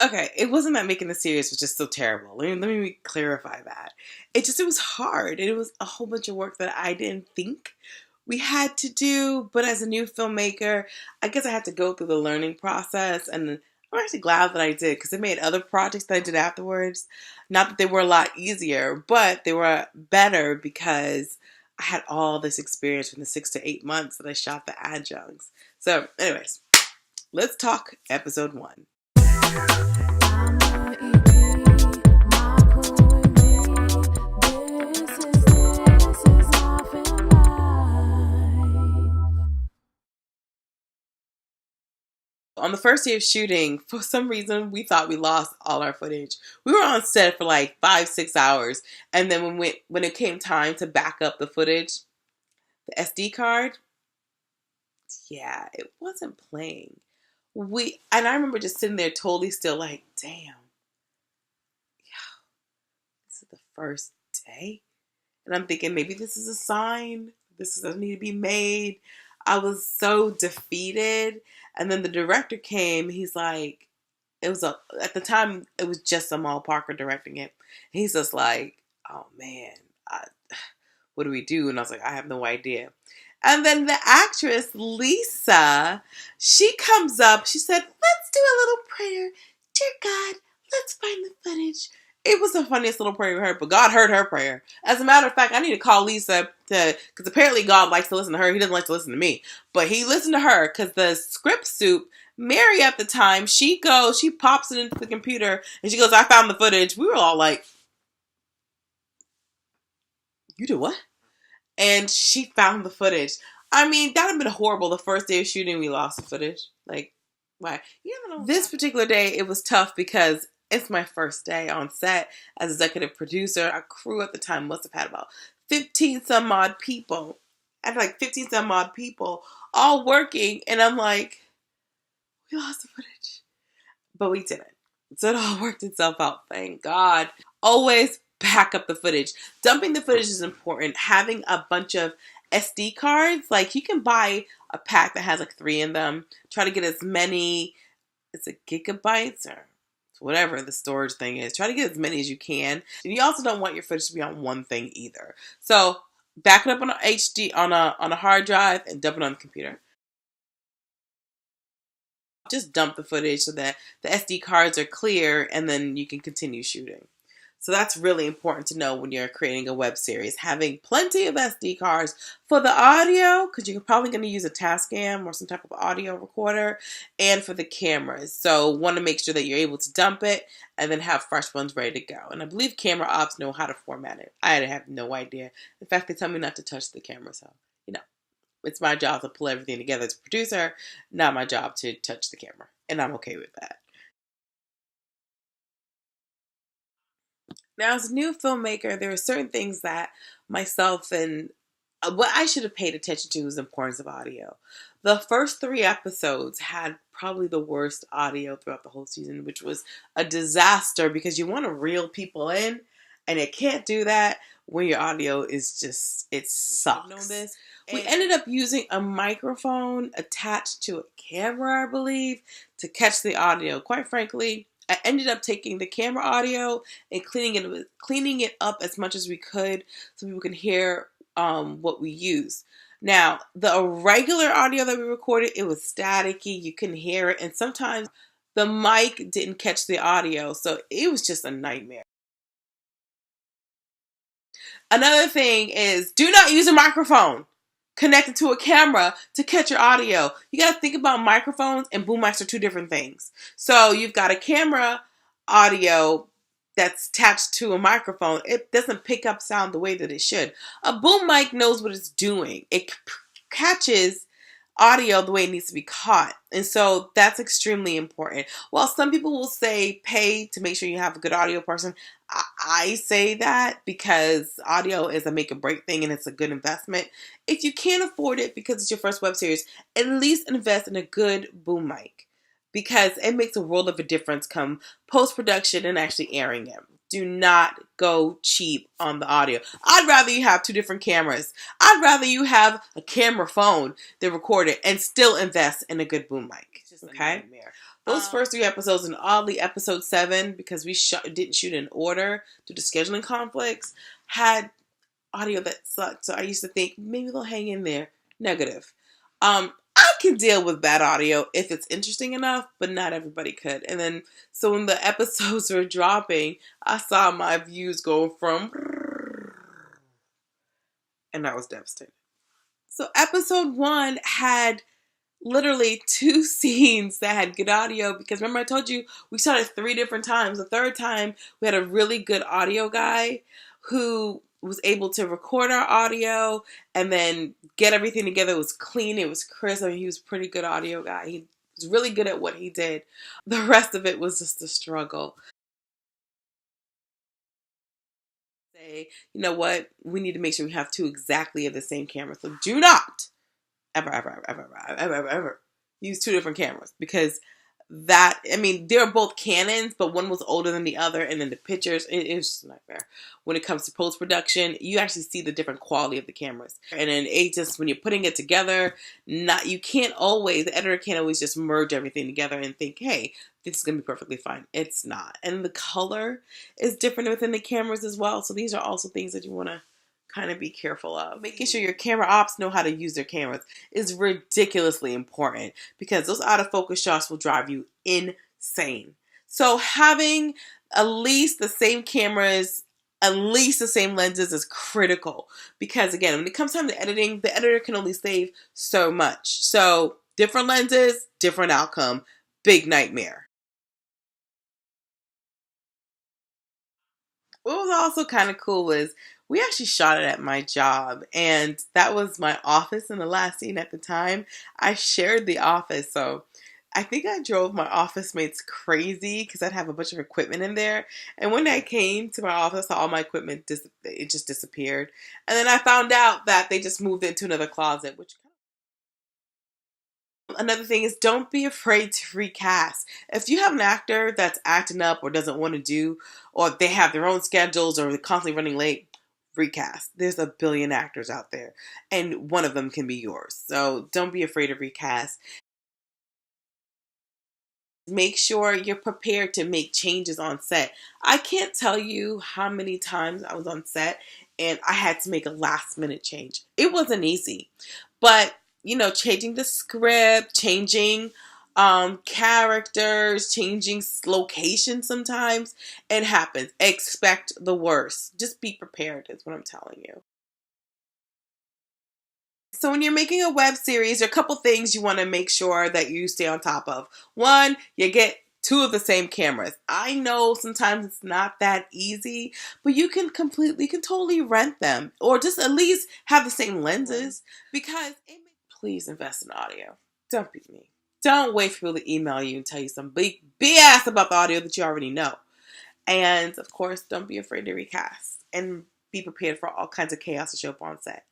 Okay, it wasn't that making the series was just so terrible. Let me clarify that. It was hard. And it was a whole bunch of work that I didn't think we had to do. But as a new filmmaker, I guess I had to go through the learning process. And I'm actually glad that I did because it made other projects that I did afterwards. Not that they were a lot easier, but they were better because I had all this experience from the 6 to 8 months that I shot the adjuncts. So, anyways, let's talk episode 1. On the first day of shooting, for some reason, we thought we lost all our footage. We were on set for like 5-6 hours, and then when it came time to back up the footage, the SD card, yeah, it wasn't playing. And I remember just sitting there totally still, like, damn, this is the first day, and I'm thinking maybe this is a sign. This doesn't need to be made. I was so defeated. And then the director came. He's like, at the time, it was just Amal Parker directing it. He's just like, oh man, what do we do? And I was like, I have no idea. And then the actress, Lisa, she comes up. She said, let's do a little prayer. Dear God, let's find the footage. It was the funniest little prayer we heard, but God heard her prayer. As a matter of fact, I need to call Lisa because apparently God likes to listen to her. He doesn't like to listen to me. But he listened to her because the script soup, Mary at the time, she pops it into the computer and she goes, I found the footage. We were all like, you did what? And she found the footage. I mean, that would have been horrible. The first day of shooting, we lost the footage. Like, why? This particular day, it was tough because it's my first day on set as executive producer. Our crew at the time must have had about 15 some odd people. I had like 15 some odd people all working. And I'm like, we lost the footage. But we didn't. So it all worked itself out. Thank God. Always back up the footage. Dumping the footage is important. Having a bunch of SD cards, like you can buy a pack that has like 3 in them. Try to get as many, is it gigabytes or whatever the storage thing is. Try to get as many as you can. And you also don't want your footage to be on one thing either. So back it up on a HD on a hard drive and dump it on the computer. Just dump the footage so that the SD cards are clear and then you can continue shooting. So that's really important to know when you're creating a web series. Having plenty of SD cards for the audio, because you're probably going to use a Tascam or some type of audio recorder, and for the cameras. So want to make sure that you're able to dump it and then have fresh ones ready to go. And I believe camera ops know how to format it. I have no idea. In fact, they tell me not to touch the camera. So, it's my job to pull everything together as a producer, not my job to touch the camera. And I'm okay with that. Now, as a new filmmaker, there are certain things that myself and what I should have paid attention to is the importance of audio. The first 3 episodes had probably the worst audio throughout the whole season, which was a disaster because you want to reel people in, and it can't do that when your audio is just, it sucks. We ended up using a microphone attached to a camera, I believe, to catch the audio. Quite frankly, I ended up taking the camera audio and cleaning it up as much as we could so people can hear what we use. Now, the regular audio that we recorded, it was staticky. You couldn't hear it. And sometimes the mic didn't catch the audio. So it was just a nightmare. Another thing is do not use a microphone connected to a camera to catch your audio. You got to think about microphones and boom mics are 2 different things. So you've got a camera audio that's attached to a microphone. It doesn't pick up sound the way that it should. A boom mic knows what it's doing. It catches audio the way it needs to be caught. And so that's extremely important. While some people will say pay to make sure you have a good audio person, I say that because audio is a make or break thing and it's a good investment. If you can't afford it because it's your first web series, at least invest in a good boom mic because it makes a world of a difference come post-production and actually airing it. Do not go cheap on the audio. I'd rather you have 2 different cameras. I'd rather you have a camera phone that record it and still invest in a good boom mic. Okay? Those first 3 episodes, and oddly episode 7, because we didn't shoot in order due to scheduling conflicts, had audio that sucked. So I used to think maybe they'll hang in there. Negative. I can deal with bad audio if it's interesting enough, but not everybody could. And then, so when the episodes were dropping, I saw my views go from, and I was devastated. So episode 1 had literally 2 scenes that had good audio, because remember I told you we started 3 different times. The third time we had a really good audio guy who was able to record our audio and then get everything together. It was clean, it was crisp. I mean, he was a pretty good audio guy. He was really good at what he did. The rest of it was just a struggle. Say, you know what? We need to make sure we have 2 exactly of the same camera. So do not ever use 2 different cameras, because that, I mean, they're both Canons, but one was older than the other, and then the pictures, it's just a nightmare. When it comes to post-production, you actually see the different quality of the cameras. And then it just, when you're putting it together, you can't always, the editor can't always just merge everything together and think, hey, this is going to be perfectly fine. It's not. And the color is different within the cameras as well. So these are also things that you want to kind of be careful of. Making sure your camera ops know how to use their cameras is ridiculously important, because those out of focus shots will drive you insane. So having at least the same cameras, at least the same lenses is critical, because again, when it comes time to editing, the editor can only save so much. So different lenses, different outcome, big nightmare. What was also kind of cool is we actually shot it at my job, and that was my office in the last scene at the time. I shared the office, so I think I drove my office mates crazy because I'd have a bunch of equipment in there. And when I came to my office, all my equipment it just disappeared. And then I found out that they just moved it into another closet, which another thing is, don't be afraid to recast. If you have an actor that's acting up or doesn't want to do, or they have their own schedules or they're constantly running late, recast. There's a billion actors out there, and one of them can be yours. So don't be afraid to recast. Make sure you're prepared to make changes on set. I can't tell you how many times I was on set and I had to make a last minute change. It wasn't easy, but changing the script, changing characters, changing locations, sometimes it happens. Expect the worst. Just be prepared is what I'm telling you. So when you're making a web series, there are a couple things you want to make sure that you stay on top of. One, you get 2 of the same cameras. I know sometimes it's not that easy, but you can totally rent them, or just at least have the same lenses, because please invest in audio. Don't be me. Don't wait for people to email you and tell you some big BS about the audio that you already know. And of course, don't be afraid to recast, and be prepared for all kinds of chaos to show up on set.